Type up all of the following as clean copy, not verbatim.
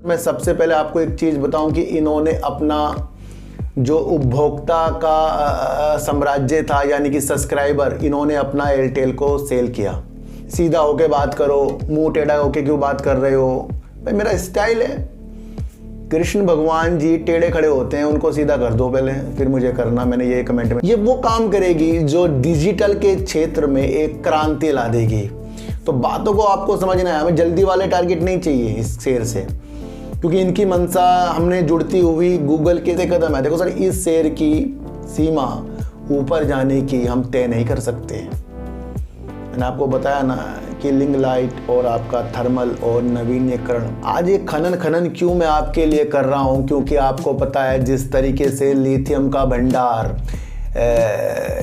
मैं सबसे पहले आपको एक चीज़ बताऊं कि इन्होंने अपना जो उपभोक्ता का साम्राज्य था यानी कि सब्सक्राइबर, इन्होंने अपना एयरटेल को सेल किया। सीधा होके बात करो, मुंह टेढ़ा होके क्यों बात कर रहे हो? भाई मेरा स्टाइल है। कृष्ण भगवान जी टेढ़े खड़े होते हैं, उनको सीधा कर दो पहले, फिर मुझे करना। मैंने ये कमेंट में, ये वो काम करेगी जो डिजिटल के क्षेत्र में एक क्रांति ला देगी। तो बातों को आपको समझना है, हमें जल्दी वाले टारगेट नहीं चाहिए इस शेयर से, क्योंकि इनकी मंशा हमने जुड़ती हुई गूगल के कदम है। देखो सर, इस शेयर की सीमा ऊपर जाने की हम तय नहीं कर सकते। मैंने आपको बताया ना कि लिंग लाइट और आपका थर्मल और नवीनीकरण। आज ये खनन क्यों मैं आपके लिए कर रहा हूँ, क्योंकि आपको पता है जिस तरीके से लिथियम का भंडार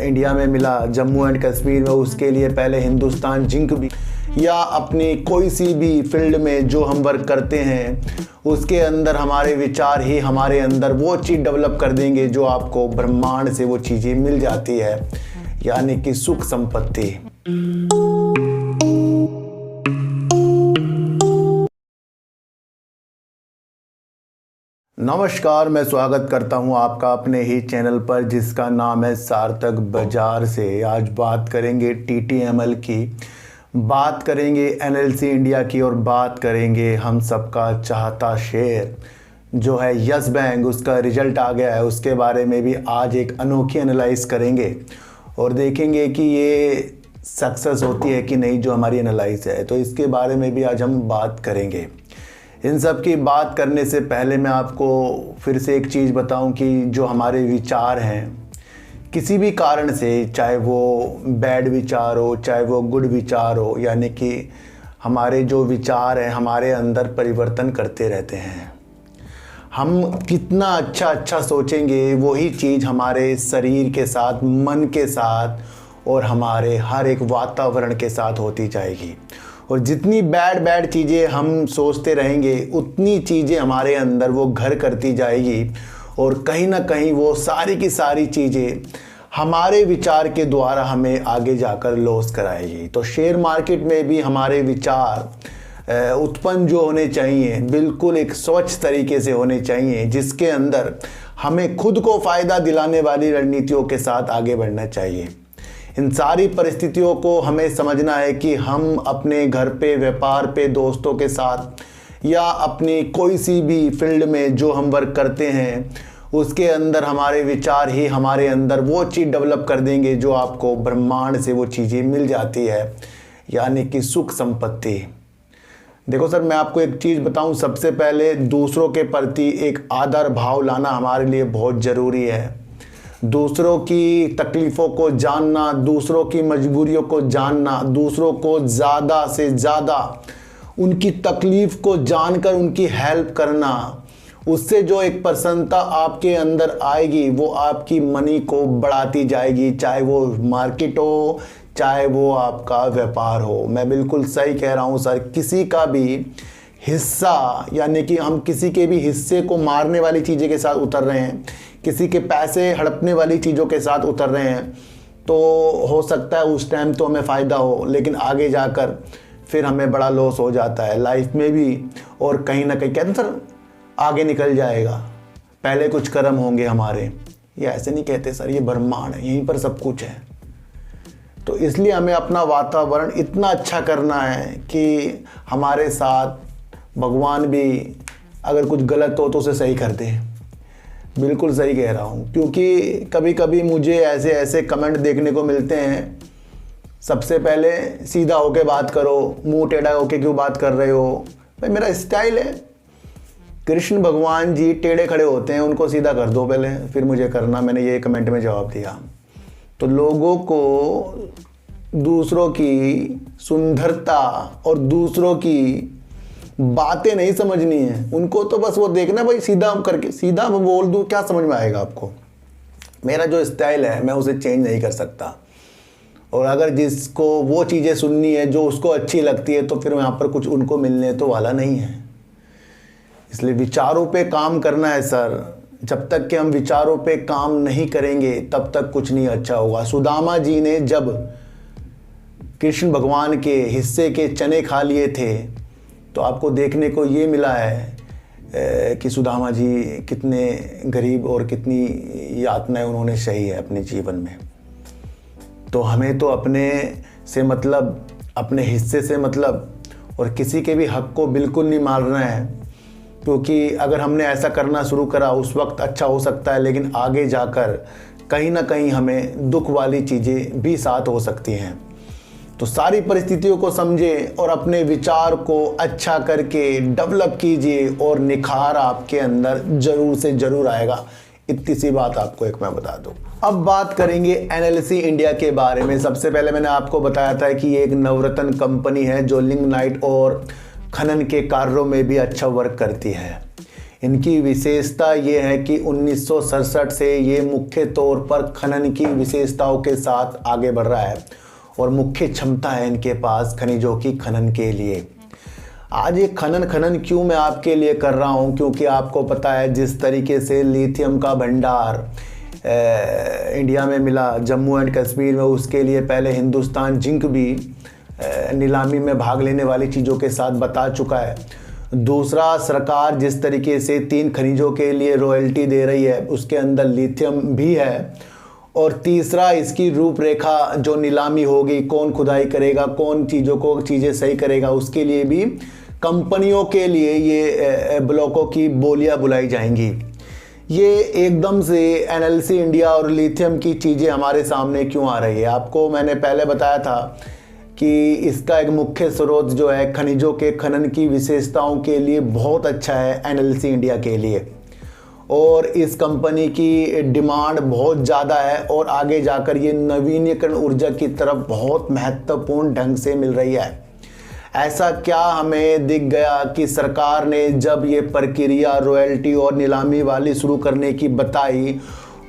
इंडिया में मिला, जम्मू एंड कश्मीर में, उसके लिए पहले हिंदुस्तान जिंक भी, या अपनी कोई सी भी फील्ड में जो हम वर्क करते हैं उसके अंदर हमारे विचार ही हमारे अंदर वो चीज़ डेवलप कर देंगे जो आपको ब्रह्मांड से वो चीज़ें मिल जाती है, यानी कि सुख संपत्ति। नमस्कार, मैं स्वागत करता हूं आपका अपने ही चैनल पर जिसका नाम है सार्थक बाजार से। आज बात करेंगे TTML की, बात करेंगे NLC इंडिया की, और बात करेंगे हम सबका चाहता शेयर जो है यस बैंक। उसका रिजल्ट आ गया है, उसके बारे में भी आज एक अनोखी एनालाइज करेंगे और देखेंगे कि ये सक्सेस होती है कि नहीं जो हमारी एनालाइज है। तो इसके बारे में भी आज हम बात करेंगे। इन सब की बात करने से पहले मैं आपको फिर से एक चीज़ बताऊं कि जो हमारे विचार हैं, किसी भी कारण से, चाहे वो बैड विचार हो चाहे वो गुड विचार हो, यानी कि हमारे जो विचार हैं हमारे अंदर परिवर्तन करते रहते हैं। हम कितना अच्छा सोचेंगे वही चीज़ हमारे शरीर के साथ, मन के साथ और हमारे हर एक वातावरण के साथ होती जाएगी। और जितनी बैड चीज़ें हम सोचते रहेंगे उतनी चीज़ें हमारे अंदर वो घर करती जाएगी, और कहीं ना कहीं वो सारी की सारी चीज़ें हमारे विचार के द्वारा हमें आगे जाकर लॉस कराएगी। तो शेयर मार्केट में भी हमारे विचार उत्पन्न जो होने चाहिए बिल्कुल एक स्वच्छ तरीके से होने चाहिए, जिसके अंदर हमें खुद को फ़ायदा दिलाने वाली रणनीतियों के साथ आगे बढ़ना चाहिए। इन सारी परिस्थितियों को हमें समझना है कि हम अपने घर पे, व्यापार पे, दोस्तों के साथ, या अपनी कोई सी भी फील्ड में जो हम वर्क करते हैं उसके अंदर हमारे विचार ही हमारे अंदर वो चीज़ डेवलप कर देंगे जो आपको ब्रह्मांड से वो चीज़ें मिल जाती है, यानी कि सुख संपत्ति। देखो सर, मैं आपको एक चीज़ बताऊं, सबसे पहले दूसरों के प्रति एक आदर भाव लाना हमारे लिए बहुत ज़रूरी है। दूसरों की तकलीफ़ों को जानना, दूसरों की मजबूरियों को जानना, दूसरों को ज़्यादा से ज़्यादा उनकी तकलीफ़ को जानकर उनकी हेल्प करना, उससे जो एक प्रसन्नता आपके अंदर आएगी वो आपकी मनी को बढ़ाती जाएगी, चाहे वो मार्केट हो चाहे वो आपका व्यापार हो। मैं बिल्कुल सही कह रहा हूँ सर। किसी का भी हिस्सा, यानी कि हम किसी के भी हिस्से को मारने वाली चीज़ें के साथ उतर रहे हैं, किसी के पैसे हड़पने वाली चीज़ों के साथ उतर रहे हैं, तो हो सकता है उस टाइम तो हमें फ़ायदा हो, लेकिन आगे जाकर फिर हमें बड़ा लॉस हो जाता है लाइफ में भी। और कहीं ना कहीं कहते हैं सर, आगे निकल जाएगा, पहले कुछ कर्म होंगे हमारे। ये ऐसे नहीं कहते सर, ये ब्रह्मांड है, यहीं पर सब कुछ है। तो इसलिए हमें अपना वातावरण इतना अच्छा करना है कि हमारे साथ भगवान भी अगर कुछ गलत हो तो उसे सही कर दे। बिल्कुल सही कह रहा हूँ, क्योंकि कभी कभी मुझे ऐसे कमेंट देखने को मिलते हैं, सबसे पहले सीधा होके बात करो, मुंह टेढ़ा होके क्यों बात कर रहे हो? भाई मेरा स्टाइल है। कृष्ण भगवान जी टेढ़े खड़े होते हैं, उनको सीधा कर दो पहले, फिर मुझे करना। मैंने ये कमेंट में जवाब दिया। तो लोगों को दूसरों की सुंदरता और दूसरों की बातें नहीं समझनी है, उनको तो बस वो देखना, भाई सीधा करके सीधा मैं बोल दूं, क्या समझ में आएगा आपको? मेरा जो स्टाइल है मैं उसे चेंज नहीं कर सकता, और अगर जिसको वो चीज़ें सुननी है जो उसको अच्छी लगती है तो फिर यहाँ पर कुछ उनको मिलने तो वाला नहीं है। इसलिए विचारों पे काम करना है सर। जब तक कि हम विचारों पे काम नहीं करेंगे तब तक कुछ नहीं अच्छा होगा। सुदामा जी ने जब कृष्ण भगवान के हिस्से के चने खा लिए थे तो आपको देखने को ये मिला है कि सुदामा जी कितने गरीब और कितनी यातनाएं उन्होंने सही है अपने जीवन में। तो हमें तो अपने से मतलब, अपने हिस्से से मतलब, और किसी के भी हक को बिल्कुल नहीं मारना है, क्योंकि अगर हमने ऐसा करना शुरू करा उस वक्त अच्छा हो सकता है, लेकिन आगे जाकर कहीं ना कहीं हमें दुख वाली चीज़ें भी साथ हो सकती हैं। तो सारी परिस्थितियों को समझें और अपने विचार को अच्छा करके डेवलप कीजिए और निखार आपके अंदर ज़रूर से ज़रूर आएगा। इतनी सी बात आपको एक मैं बता दूं। अब बात करेंगे एनएलसी इंडिया के बारे में। सबसे पहले मैंने आपको बताया था कि ये एक नवरत्न कंपनी है जो लिग्नाइट और खनन के कार्यों में भी अच्छा वर्क करती है। इनकी विशेषता ये है कि 1967 से ये मुख्य तौर पर खनन की विशेषताओं के साथ आगे बढ़ रहा है और मुख्य क्षमता है इनके पास खनिजों की खनन के लिए। आज ये खनन क्यों मैं आपके लिए कर रहा हूँ, क्योंकि आपको पता है जिस तरीके से लिथियम का भंडार इंडिया में मिला जम्मू एंड कश्मीर में, उसके लिए पहले हिंदुस्तान जिंक भी नीलामी में भाग लेने वाली चीज़ों के साथ बता चुका है। दूसरा, सरकार जिस तरीके से 3 खनिजों के लिए रॉयल्टी दे रही है उसके अंदर लिथियम भी है। और तीसरा, इसकी रूपरेखा जो नीलामी होगी, कौन खुदाई करेगा, कौन चीज़ें सही करेगा, उसके लिए भी कंपनियों के लिए ये ब्लॉकों की बोलियां बुलाई जाएंगी। ये एकदम से एनएलसी इंडिया और लिथियम की चीज़ें हमारे सामने क्यों आ रही है। आपको मैंने पहले बताया था कि इसका एक मुख्य स्रोत जो है खनिजों के खनन की विशेषताओं के लिए बहुत अच्छा है एनएलसी इंडिया के लिए, और इस कंपनी की डिमांड बहुत ज़्यादा है और आगे जाकर ये नवीनीकरण ऊर्जा की तरफ बहुत महत्वपूर्ण ढंग से मिल रही है। ऐसा क्या हमें दिख गया कि सरकार ने जब ये प्रक्रिया रॉयल्टी और नीलामी वाली शुरू करने की बताई,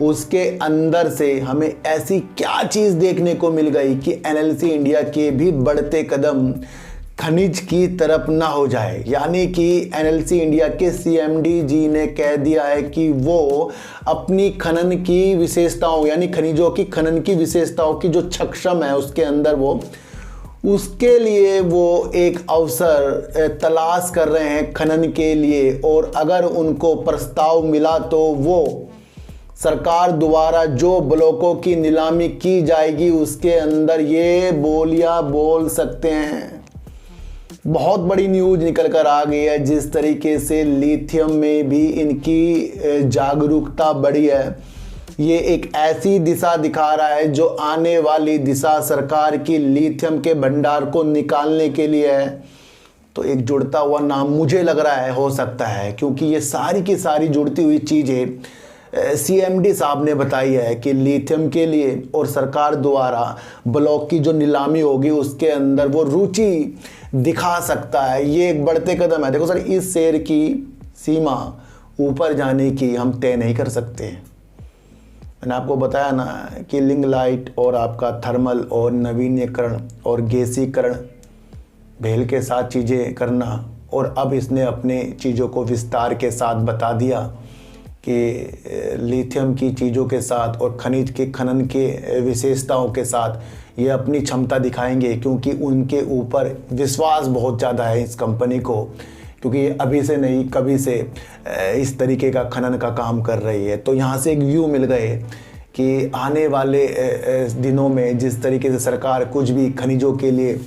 उसके अंदर से हमें ऐसी क्या चीज़ देखने को मिल गई कि एनएलसी इंडिया के भी बढ़ते कदम खनिज की तरफ ना हो जाए। यानी कि एनएलसी इंडिया के सीएमडी जी ने कह दिया है कि वो अपनी खनन की विशेषताओं, यानी खनिजों की खनन की विशेषताओं की जो सक्षम है उसके अंदर वो, उसके लिए वो एक अवसर तलाश कर रहे हैं खनन के लिए। और अगर उनको प्रस्ताव मिला तो वो सरकार द्वारा जो ब्लॉकों की नीलामी की जाएगी उसके अंदर ये बोलियां बोल सकते हैं। बहुत बड़ी न्यूज़ निकल कर आ गई है जिस तरीके से लिथियम में भी इनकी जागरूकता बढ़ी है। ये एक ऐसी दिशा दिखा रहा है जो आने वाली दिशा सरकार की लिथियम के भंडार को निकालने के लिए है। तो एक जुड़ता हुआ नाम मुझे लग रहा है हो सकता है, क्योंकि ये सारी की सारी जुड़ती हुई चीज़ें सीएमडी साहब ने बताई है कि लिथियम के लिए और सरकार द्वारा ब्लॉक की जो नीलामी होगी उसके अंदर वो रुचि दिखा सकता है। ये एक बढ़ते कदम है। देखो सर, इस शेयर की सीमा ऊपर जाने की हम तय नहीं कर सकते। मैंने आपको बताया ना कि लिग्नाइट और आपका थर्मल और नवीनीकरण और गैसीकरण भेल के साथ चीज़ें करना, और अब इसने अपने चीज़ों को विस्तार के साथ बता दिया कि लिथियम की चीज़ों के साथ और खनिज के खनन के विशेषताओं के साथ ये अपनी क्षमता दिखाएंगे, क्योंकि उनके ऊपर विश्वास बहुत ज़्यादा है इस कंपनी को, क्योंकि ये अभी से नहीं कभी से इस तरीके का खनन का काम कर रही है। तो यहाँ से एक व्यू मिल गए कि आने वाले दिनों में जिस तरीके से सरकार कुछ भी खनिजों के लिए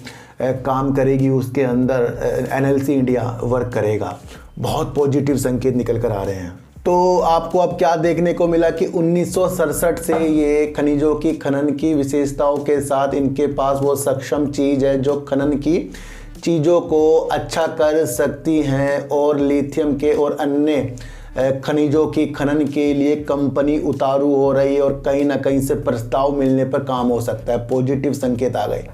काम करेगी उसके अंदर एनएलसी इंडिया वर्क करेगा। बहुत पॉजिटिव संकेत निकल कर आ रहे हैं। तो आपको अब क्या देखने को मिला कि 1967 से ये खनिजों की खनन की विशेषताओं के साथ इनके पास वो सक्षम चीज़ है जो खनन की चीज़ों को अच्छा कर सकती हैं, और लिथियम के और अन्य खनिजों की खनन के लिए कंपनी उतारू हो रही है और कहीं ना कहीं से प्रस्ताव मिलने पर काम हो सकता है। पॉजिटिव संकेत आ गए।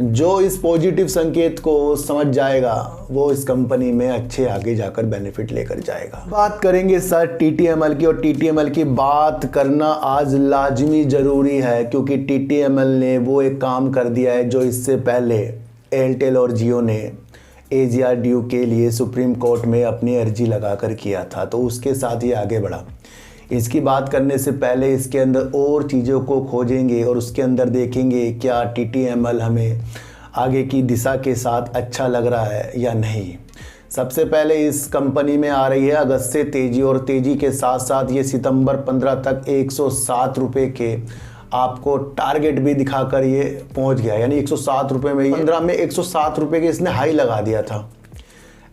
जो इस पॉजिटिव संकेत को समझ जाएगा वो इस कंपनी में अच्छे आगे जाकर बेनिफिट लेकर जाएगा। बात करेंगे सर टीटीएमएल की, और टीटीएमएल की बात करना आज लाजमी ज़रूरी है, क्योंकि टीटीएमएल ने वो एक काम कर दिया है जो इससे पहले एयरटेल और जियो ने एजीआर ड्यू के लिए सुप्रीम कोर्ट में अपनी अर्जी लगाकर किया था। तो उसके साथ ही आगे बढ़ा। इसकी बात करने से पहले इसके अंदर और चीज़ों को खोजेंगे और उसके अंदर देखेंगे क्या टीटीएमएल हमें आगे की दिशा के साथ अच्छा लग रहा है या नहीं। सबसे पहले इस कंपनी में आ रही है अगस्त से तेज़ी, और तेज़ी के साथ साथ ये सितंबर 15 तक 107 रुपये के आपको टारगेट भी दिखाकर ये पहुंच गया, यानी 107 रुपये में 15 में 107 रुपये के इसने हाई लगा दिया था।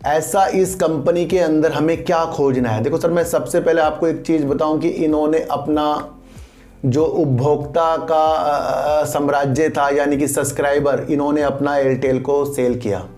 ऐसा इस कंपनी के अंदर हमें क्या खोजना है? देखो सर, मैं सबसे पहले आपको एक चीज़ बताऊं कि इन्होंने अपना जो उपभोक्ता का साम्राज्य था, यानी कि सब्सक्राइबर, इन्होंने अपना एयरटेल को सेल किया,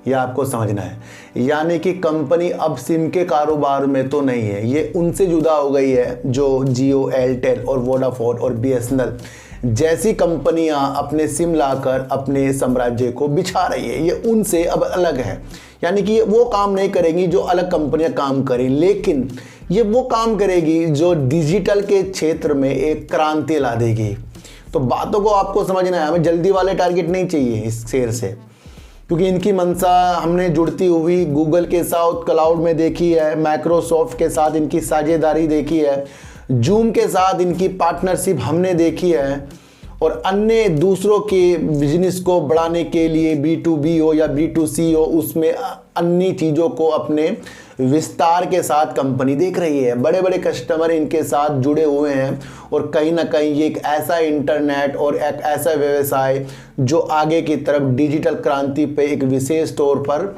यह आपको समझना है। यानी कि कंपनी अब सिम के कारोबार में तो नहीं है, ये उनसे जुदा हो गई है जो जियो, एयरटेल और वोडाफोन और बीएसएनएल जैसी कंपनियां अपने सिम लाकर अपने साम्राज्य को बिछा रही है, ये उनसे अब अलग है। यानी कि ये वो काम नहीं करेंगी जो अलग कंपनियां काम करें, लेकिन ये वो काम करेगी जो डिजिटल के क्षेत्र में एक क्रांति ला देगी। तो बातों को आपको समझना है, हमें जल्दी वाले टारगेट नहीं चाहिए इस शेयर से, क्योंकि इनकी मंशा हमने जुड़ती हुई गूगल के साथ क्लाउड में देखी है, माइक्रोसॉफ्ट के साथ इनकी साझेदारी देखी है, जूम के साथ इनकी पार्टनरशिप हमने देखी है, और अन्य दूसरों के बिजनेस को बढ़ाने के लिए B2B हो या B2C हो, उसमें अन्य चीज़ों को अपने विस्तार के साथ कंपनी देख रही है। बड़े बड़े कस्टमर इनके साथ जुड़े हुए हैं, और कहीं ना कहीं ये एक ऐसा इंटरनेट और एक ऐसा व्यवसाय जो आगे की तरफ डिजिटल क्रांति पे एक विशेष तौर पर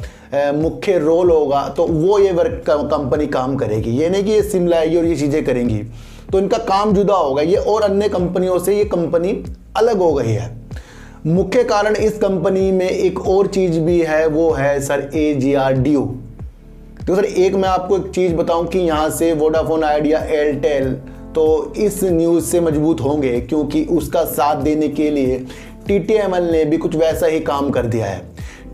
मुख्य रोल होगा, तो वो ये वर्क कंपनी काम करेगी। ये नहीं कि ये सिम लाएगी और ये चीज़ें करेंगी, तो इनका काम जुदा होगा ये, और अन्य कंपनियों से ये कंपनी अलग हो गई है। मुख्य कारण इस कंपनी में एक और चीज़ भी है, वो है सर AGR ड्यू। तो सर एक मैं आपको एक चीज़ बताऊं कि यहाँ से वोडाफोन आइडिया, एयरटेल तो इस न्यूज़ से मजबूत होंगे, क्योंकि उसका साथ देने के लिए TTML ने भी कुछ वैसा ही काम कर दिया है।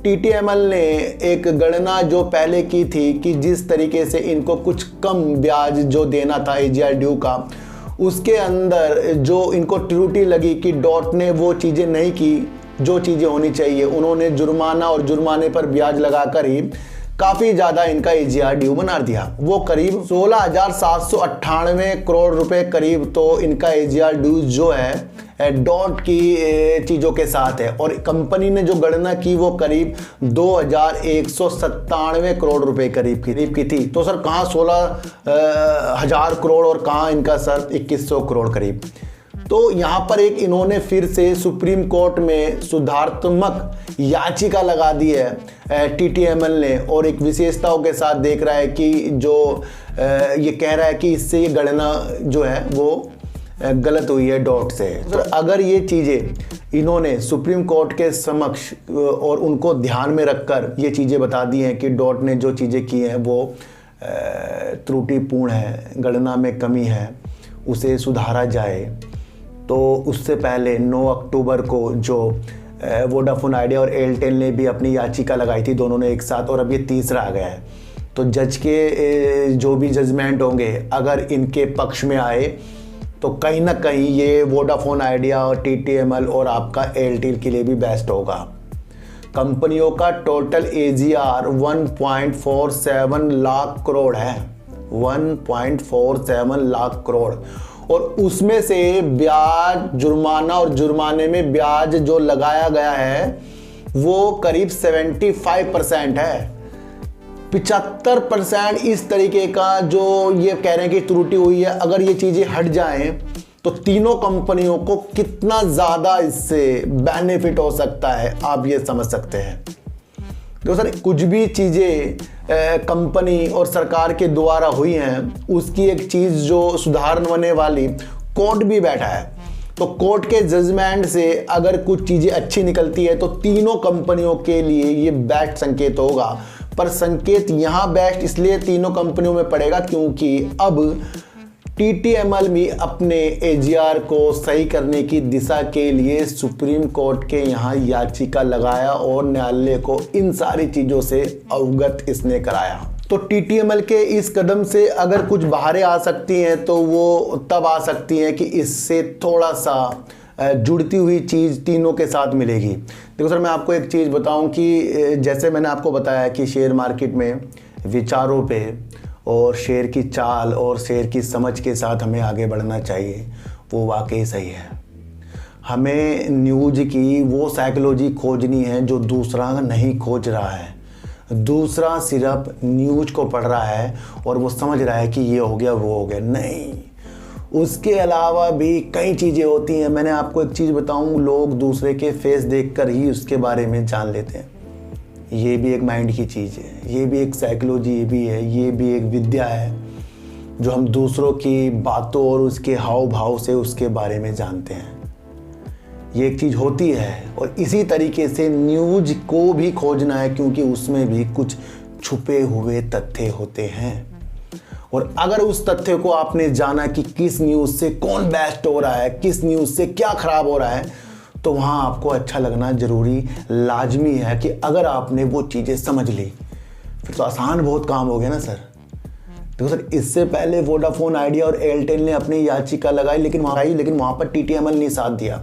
TTML ने एक गणना जो पहले की थी कि जिस तरीके से इनको कुछ कम ब्याज जो देना था AGR ड्यू का, उसके अंदर जो इनको त्रुटि लगी कि डॉट ने वो चीज़ें नहीं की जो चीज़ें होनी चाहिए, उन्होंने जुर्माना और जुर्माने पर ब्याज लगाकर ही काफ़ी ज़्यादा इनका AGR ड्यू बना दिया। वो करीब 16,798 करोड़ रुपए करीब तो इनका AGR ड्यू जो है डॉट की चीज़ों के साथ है, और कंपनी ने जो गणना की वो करीब 2,197 करोड़ रुपए करीब की थी। तो सर कहाँ 16,000 करोड़ और कहाँ इनका सर 2,100 करोड़ करीब। तो यहाँ पर एक इन्होंने फिर से सुप्रीम कोर्ट में सुधारात्मक याचिका लगा दी है TTML ने, और एक विशेषताओं के साथ देख रहा है कि जो ये कह रहा है कि इससे ये गणना जो है वो गलत हुई है डॉट से। तो अगर ये चीज़ें इन्होंने सुप्रीम कोर्ट के समक्ष और उनको ध्यान में रखकर ये चीज़ें बता दी हैं कि डॉट ने जो चीज़ें की हैं वो त्रुटिपूर्ण है, गणना में कमी है, उसे सुधारा जाए, तो उससे पहले 9 अक्टूबर को जो वोडाफोन आइडिया और एयरटेल ने भी अपनी याचिका लगाई थी, दोनों ने एक साथ, और अब ये तीसरा आ गया है। तो जज के जो भी जजमेंट होंगे अगर इनके पक्ष में आए तो कहीं ना कहीं ये वोडाफोन आइडिया और TTML और आपका एयरटेल के लिए भी बेस्ट होगा। कंपनियों का टोटल AGR 1.47 लाख करोड़ है, 1.47 लाख करोड़, और उसमें से ब्याज, जुर्माना और जुर्माने में ब्याज जो लगाया गया है वो करीब 75% है। 75% इस तरीके का जो ये कह रहे हैं कि त्रुटि हुई है, अगर ये चीज़ें हट जाएं तो तीनों कंपनियों को कितना ज़्यादा इससे बेनिफिट हो सकता है, आप ये समझ सकते हैं। तो सर कुछ भी चीज़ें कंपनी और सरकार के द्वारा हुई हैं, उसकी एक चीज़ जो सुधारने वाली कोर्ट भी बैठा है, तो कोर्ट के जजमेंट से अगर कुछ चीज़ें अच्छी निकलती है तो तीनों कंपनियों के लिए ये बेस्ट संकेत होगा। पर संकेत यहाँ बेस्ट इसलिए तीनों कंपनियों में पड़ेगा क्योंकि अब TTML भी अपने AGR को सही करने की दिशा के लिए सुप्रीम कोर्ट के यहाँ याचिका लगाया और न्यायालय को इन सारी चीज़ों से अवगत इसने कराया। तो TTML के इस कदम से अगर कुछ बाहरें आ सकती हैं तो वो तब आ सकती हैं कि इससे थोड़ा सा जुड़ती हुई चीज़ तीनों के साथ मिलेगी। देखो सर मैं आपको एक चीज़ बताऊं कि जैसे मैंने आपको बताया कि शेयर मार्केट में विचारों पे और शेयर की चाल और शेयर की समझ के साथ हमें आगे बढ़ना चाहिए, वो वाकई सही है। हमें न्यूज़ की वो साइकोलॉजी खोजनी है जो दूसरा नहीं खोज रहा है। दूसरा सिर्फ न्यूज को पढ़ रहा है और वो समझ रहा है कि ये हो गया वो हो गया। नहीं, उसके अलावा भी कई चीज़ें होती हैं। मैंने आपको एक चीज़ बताऊं, लोग दूसरे के फेस देखकर ही उसके बारे में जान लेते हैं। ये भी एक माइंड की चीज़ है, ये भी एक साइकोलॉजी भी है, ये भी एक विद्या है जो हम दूसरों की बातों और उसके हाव भाव से उसके बारे में जानते हैं। ये एक चीज़ होती है और इसी तरीके से न्यूज को भी खोजना है, क्योंकि उसमें भी कुछ छुपे हुए तथ्य होते हैं। और अगर उस तथ्य को आपने जाना कि किस न्यूज़ से कौन बेस्ट हो रहा है, किस न्यूज़ से क्या खराब हो रहा है, तो वहाँ आपको अच्छा लगना ज़रूरी लाजमी है कि अगर आपने वो चीज़ें समझ ली फिर तो आसान बहुत काम हो गया ना सर। देखो सर, इससे पहले वोडाफोन आइडिया और एयरटेल ने अपनी याचिका लगाई, लेकिन वहाँ पर टीटीएमएल ने साथ दिया,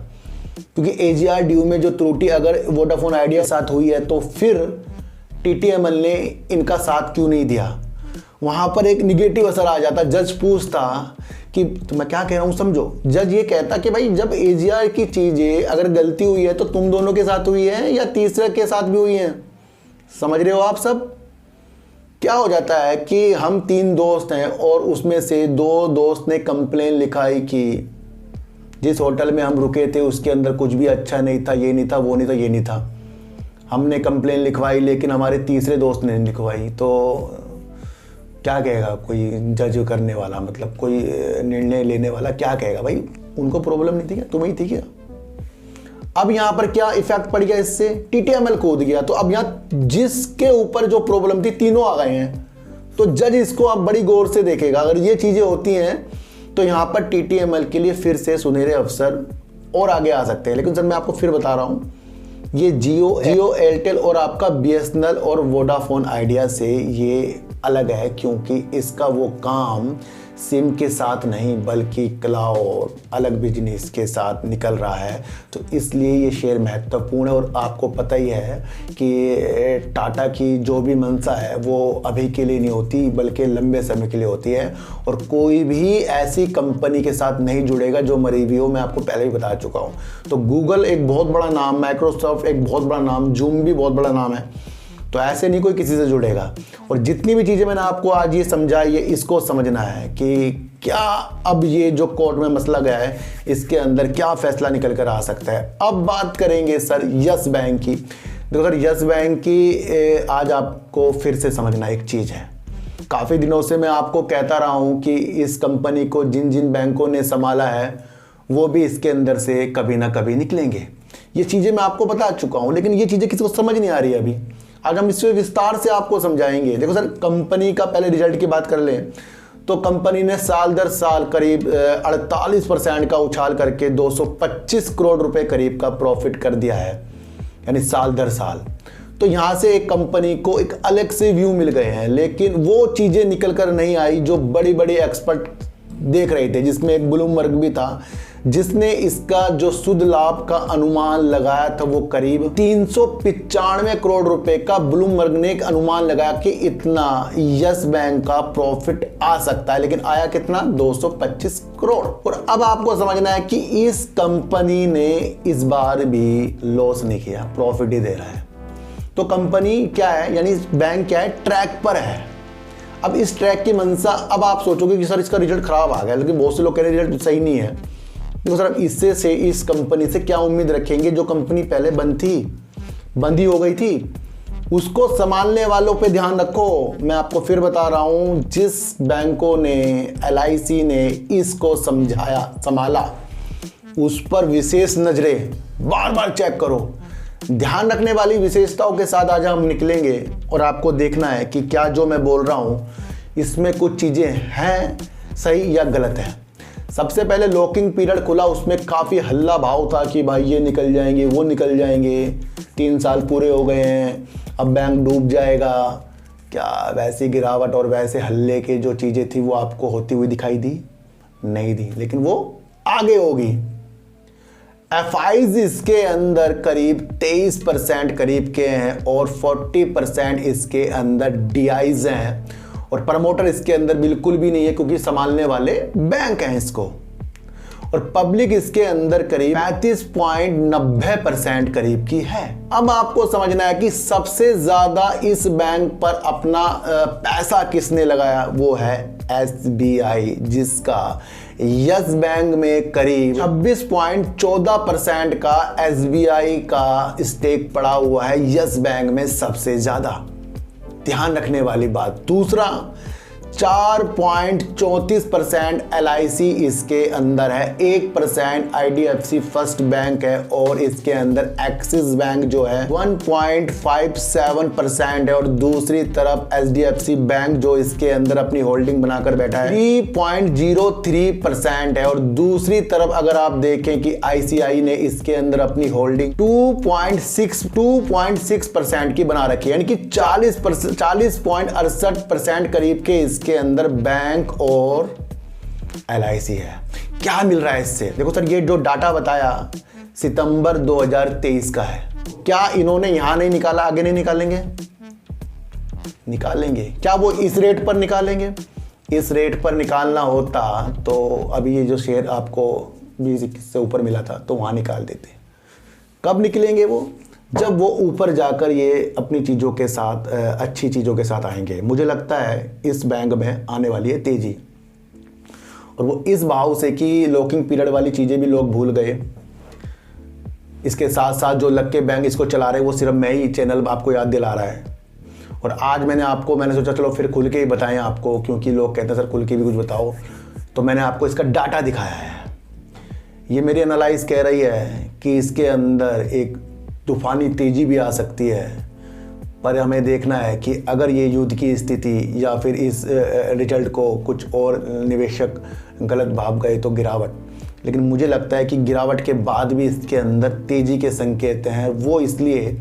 क्योंकि एजीआर ड्यू में जो त्रुटि अगर वोडाफोन आइडिया के साथ हुई है तो फिर टीटीएमएल ने इनका साथ क्यों नहीं दिया। वहाँ पर एक निगेटिव असर आ जाता। जज पूछता कि तो मैं क्या कह रहा हूँ समझो, जज ये कहता कि भाई जब एजीआर की चीज़ें अगर गलती हुई है तो तुम दोनों के साथ हुई है या तीसरे के साथ भी हुई है। समझ रहे हो आप सब? क्या हो जाता है कि हम 3 दोस्त हैं और उसमें से 2 दोस्त ने कंप्लेन लिखाई कि जिस होटल में हम रुके थे उसके अंदर कुछ भी अच्छा नहीं था, ये नहीं था, वो नहीं था, ये नहीं था। हमने कंप्लेन लिखवाई लेकिन हमारे तीसरे दोस्त ने लिखवाई, तो क्या कहेगा कोई जज करने वाला, मतलब कोई निर्णय लेने वाला क्या कहेगा? भाई उनको प्रॉब्लम नहीं थी क्या, तुम्हें ही थी क्या? अब यहाँ पर क्या इफेक्ट पड़ गया, इससे टीटीएमएल कूद गया। तो अब यहाँ जिसके ऊपर जो प्रॉब्लम थी तीनों आ गए हैं, तो जज इसको अब बड़ी गौर से देखेगा। अगर ये चीजें होती हैं तो यहाँ पर टीटीएमएल के लिए फिर से सुनहरे अवसर और आगे आ सकते हैं। लेकिन सर मैं आपको फिर बता रहा हूँ, ये जियो एयरटेल और आपका बीएसएनएल और वोडाफोन आइडिया से ये अलग है, क्योंकि इसका वो काम सिम के साथ नहीं बल्कि क्लाउड अलग बिजनेस के साथ निकल रहा है। तो इसलिए ये शेयर महत्वपूर्ण है। और आपको पता ही है कि टाटा की जो भी मंशा है वो अभी के लिए नहीं होती बल्कि लंबे समय के लिए होती है, और कोई भी ऐसी कंपनी के साथ नहीं जुड़ेगा जो मरी हुई हो। मैं आपको पहले ही बता चुका हूँ। तो गूगल एक बहुत बड़ा नाम, माइक्रोसॉफ्ट एक बहुत बड़ा नाम, जूम भी बहुत बड़ा नाम है, तो ऐसे नहीं कोई किसी से जुड़ेगा। और जितनी भी चीज़ें मैंने आपको आज ये समझाई है, इसको समझना है कि क्या अब ये जो कोर्ट में मसला गया है इसके अंदर क्या फैसला निकल कर आ सकता है। अब बात करेंगे सर यस बैंक की। देखो सर, यस बैंक की आज आपको फिर से समझना एक चीज़ है। काफ़ी दिनों से मैं आपको कहता रहा हूँ कि इस कंपनी को जिन जिन बैंकों ने संभाला है वो भी इसके अंदर से कभी ना कभी निकलेंगे। ये चीज़ें मैं आपको बता चुका हूँ, लेकिन ये चीज़ें किसी को समझ नहीं आ रही है अभी। आज हम इससे विस्तार से आपको समझाएंगे। देखो सर, कंपनी का पहले रिजल्ट की बात कर लें तो कंपनी ने साल दर साल करीब 48% का उछाल करके 225 करोड़ रुपए करीब का प्रॉफिट कर दिया है, यानी साल दर साल। तो यहाँ से एक कंपनी को एक अलग से व्यू मिल गए हैं, लेकिन वो चीज़ें निकल कर नहीं आई जो बड़ी बड़ी एक्सपर्ट देख रहे थे, जिसमें एक ब्लूमबर्ग भी था जिसने इसका जो शुद्ध लाभ का अनुमान लगाया था वो करीब 395 करोड़ रुपए का ब्लूमबर्ग ने एक अनुमान लगाया कि इतना यस बैंक का प्रॉफिट आ सकता है। लेकिन आया कितना? 225 करोड़। और अब आपको समझना है कि इस कंपनी ने इस बार भी लॉस नहीं किया, प्रॉफिट ही दे रहा है। तो कंपनी क्या है, यानी बैंक क्या है, ट्रैक पर है। अब इस ट्रैक की मंशा, अब आप सोचोगे कि सर इसका रिजल्ट खराब आ गया, लेकिन बहुत से लोग कह रहे हैं रिजल्ट सही नहीं है। तो सर इससे से इस कंपनी से क्या उम्मीद रखेंगे? जो कंपनी पहले बंदी हो गई थी, उसको संभालने वालों पे ध्यान रखो। मैं आपको फिर बता रहा हूं, जिस बैंकों ने, एलआईसी ने इसको संभाला उस पर विशेष नजरें बार बार चेक करो। ध्यान रखने वाली विशेषताओं के साथ आज हम निकलेंगे और आपको देखना है कि क्या जो मैं बोल रहा हूं इसमें कुछ चीजें हैं सही या गलत है। सबसे पहले लॉकिंग पीरियड खुला, उसमें काफ़ी हल्ला भाव था कि भाई ये निकल जाएंगे, वो निकल जाएंगे, 3 साल पूरे हो गए हैं, अब बैंक डूब जाएगा। क्या वैसी गिरावट और वैसे हल्ले के जो चीज़ें थी वो आपको होती हुई दिखाई दी? नहीं दी, लेकिन वो आगे होगी। एफआईज इसके अंदर करीब 23% करीब के हैं और 40% इसके अंदर डीआईज हैं, और प्रमोटर इसके अंदर बिल्कुल भी नहीं है क्योंकि संभालने वाले बैंक हैं इसको। और पब्लिक इसके अंदर करीब 35.90% करीब की है। अब आपको समझना है कि सबसे ज्यादा इस बैंक पर अपना पैसा किसने लगाया, वो है SBI, जिसका यस बैंक में करीब 26.14% का SBI का स्टेक पड़ा हुआ है, यस बैंक में सबसे ज्यादा। ध्यान रखने वाली बात। दूसरा, 4.34% LIC इसके अंदर है, 1% IDFC फर्स्ट बैंक है और इसके अंदर एक्सिस बैंक जो है 1.57% है और दूसरी तरफ HDFC बैंक जो इसके अंदर अपनी होल्डिंग बनाकर बैठा है 3.03% है और दूसरी तरफ अगर आप देखें कि ICICI ने इसके अंदर अपनी होल्डिंग 2.6% की बना रखी है, यानी कि 40.68% करीब के इसके अंदर बैंक और LIC है। क्या मिल रहा है इससे? देखो सर, ये जो डाटा बताया सितंबर 2023 का है। क्या इन्होंने यहां नहीं निकाला, आगे नहीं निकालेंगे? निकालेंगे। क्या वो इस रेट पर निकालेंगे? इस रेट पर निकालना होता तो अभी ये जो शेयर आपको 20-21 से ऊपर मिला था तो वहां निकाल देते। कब निकलेंगे वो? जब वो ऊपर जाकर ये अपनी चीज़ों के साथ, अच्छी चीज़ों के साथ आएंगे। मुझे लगता है इस बैंक में आने वाली है तेज़ी, और वो इस भाव से कि लॉकिंग पीरियड वाली चीज़ें भी लोग भूल गए। इसके साथ साथ जो लग के बैंक इसको चला रहे हैं वो सिर्फ मैं ही चैनल आपको याद दिला रहा है। और आज मैंने सोचा चलो फिर खुल के ही बताएं आपको, क्योंकि लोग कहते हैं सर खुल के भी कुछ बताओ, तो मैंने आपको इसका डाटा दिखाया है। ये मेरी एनालाइज कह रही है कि इसके अंदर एक तूफानी तेजी भी आ सकती है, पर हमें देखना है कि अगर ये युद्ध की स्थिति या फिर इस रिजल्ट को कुछ और निवेशक गलत भाप गए तो गिरावट। लेकिन मुझे लगता है कि गिरावट के बाद भी इसके अंदर तेजी के संकेत हैं। वो इसलिए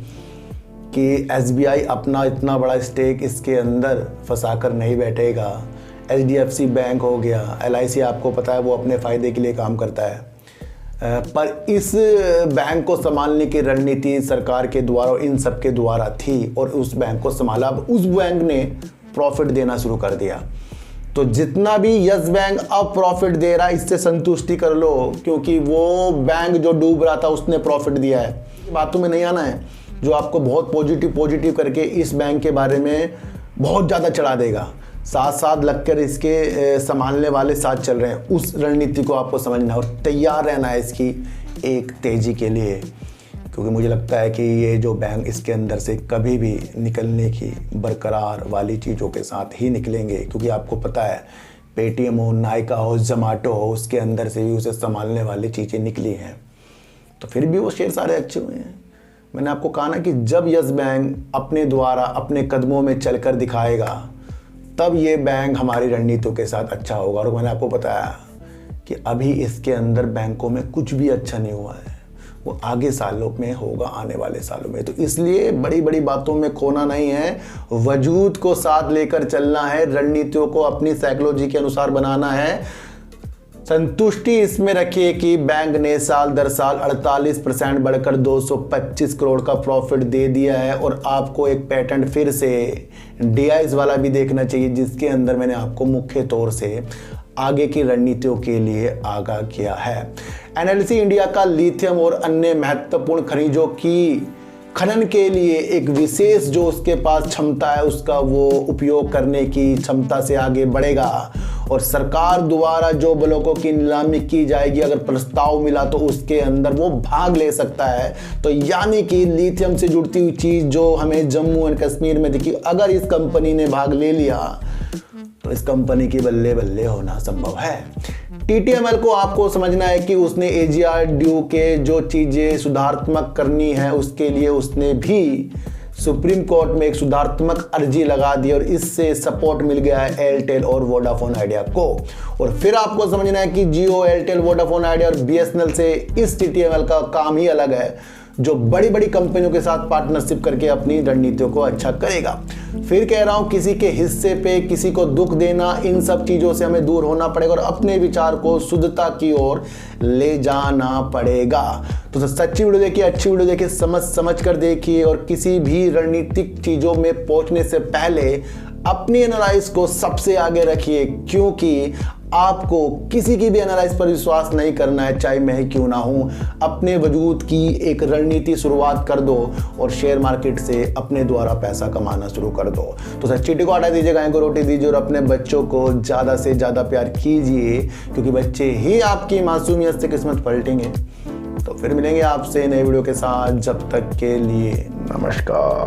कि SBI अपना इतना बड़ा स्टेक इसके अंदर फंसा कर नहीं बैठेगा। HDFC बैंक हो गया, LIC आपको पता है वो अपने फ़ायदे के लिए काम करता है, पर इस बैंक को संभालने की रणनीति सरकार के द्वारा और इन सब के द्वारा थी और उस बैंक को संभाला। अब उस बैंक ने प्रॉफिट देना शुरू कर दिया, तो जितना भी यस बैंक अब प्रॉफिट दे रहा है इससे संतुष्टि कर लो, क्योंकि वो बैंक जो डूब रहा था उसने प्रॉफिट दिया है। बातों में नहीं आना है जो आपको बहुत पॉजिटिव करके इस बैंक के बारे में बहुत ज़्यादा चढ़ा देगा। साथ साथ लगकर इसके संभालने वाले साथ चल रहे हैं, उस रणनीति को आपको समझना है और तैयार रहना है इसकी एक तेज़ी के लिए, क्योंकि मुझे लगता है कि ये जो बैंक इसके अंदर से कभी भी निकलने की बरकरार वाली चीज़ों के साथ ही निकलेंगे। क्योंकि आपको पता है पेटीएम हो, नायका हो, जोमैटो हो, उसके अंदर से भी उसे संभालने वाली चीज़ें निकली हैं, तो फिर भी वो शेयर सारे अच्छे हुए हैं। मैंने आपको कहा ना कि जब यस बैंक अपने द्वारा अपने कदमों में चलकर दिखाएगा तब ये बैंक हमारी रणनीतियों के साथ अच्छा होगा। और मैंने आपको बताया कि अभी इसके अंदर बैंकों में कुछ भी अच्छा नहीं हुआ है, वो आगे सालों में होगा, आने वाले सालों में। तो इसलिए बड़ी बड़ी बातों में खोना नहीं है, वजूद को साथ लेकर चलना है, रणनीतियों को अपनी साइकोलॉजी के अनुसार बनाना है। संतुष्टि इसमें रखिए कि बैंक ने साल दर साल 48% बढ़कर 225 करोड़ का प्रॉफिट दे दिया है। और आपको एक पैटर्न फिर से DIs वाला भी देखना चाहिए, जिसके अंदर मैंने आपको मुख्य तौर से आगे की रणनीतियों के लिए आगाह किया है। NLC इंडिया का लिथियम और अन्य महत्वपूर्ण खनिजों की खनन के लिए एक विशेष जो उसके पास क्षमता है उसका वो उपयोग करने की क्षमता से आगे बढ़ेगा। और सरकार द्वारा जो ब्लॉकों की नीलामी की जाएगी, अगर प्रस्ताव मिला तो उसके अंदर वो भाग ले सकता है। तो यानी कि लिथियम से जुड़ती हुई चीज़ जो हमें जम्मू एंड कश्मीर में दिखी, अगर इस कंपनी ने भाग ले लिया तो इस कंपनी की बल्ले बल्ले होना संभव है। TTML को आपको समझना है कि उसने AGR ड्यू के जो चीज़ें सुधारात्मक करनी है उसके लिए उसने भी सुप्रीम कोर्ट में एक सुधारात्मक अर्जी लगा दी और इससे सपोर्ट मिल गया है एयरटेल और वोडाफोन आइडिया को। और फिर आपको समझना है कि जियो, एयरटेल, वोडाफोन आइडिया और BSNL से इस TTML का काम ही अलग है, जो बड़ी बड़ी कंपनियों के साथ पार्टनरशिप करके अपनी रणनीतियों को अच्छा करेगा। फिर कह रहा हूं, किसी के हिस्से पे किसी को दुख देना, इन सब चीजों से हमें दूर होना पड़ेगा और अपने विचार को शुद्धता की ओर ले जाना पड़ेगा। तो सच्ची वीडियो देखिए, अच्छी वीडियो देखिए, समझ कर देखिए और किसी भी रणनीतिक चीजों में पहुंचने से पहले अपनी एनालाइज को सबसे आगे रखिए, क्योंकि आपको किसी की भी एनालिसिस पर विश्वास नहीं करना है, चाहे मैं ही क्यों ना हूं। अपने वजूद की एक रणनीति शुरुआत कर दो और शेयर मार्केट से अपने द्वारा पैसा कमाना शुरू कर दो। तो सर चीटी को हटा दीजिए, गाय को रोटी दीजिए और अपने बच्चों को ज़्यादा से ज़्यादा प्यार कीजिए, क्योंकि बच्चे ही आपकी मासूमियत से किस्मत पलटेंगे। तो फिर मिलेंगे आपसे नए वीडियो के साथ, जब तक के लिए नमस्कार।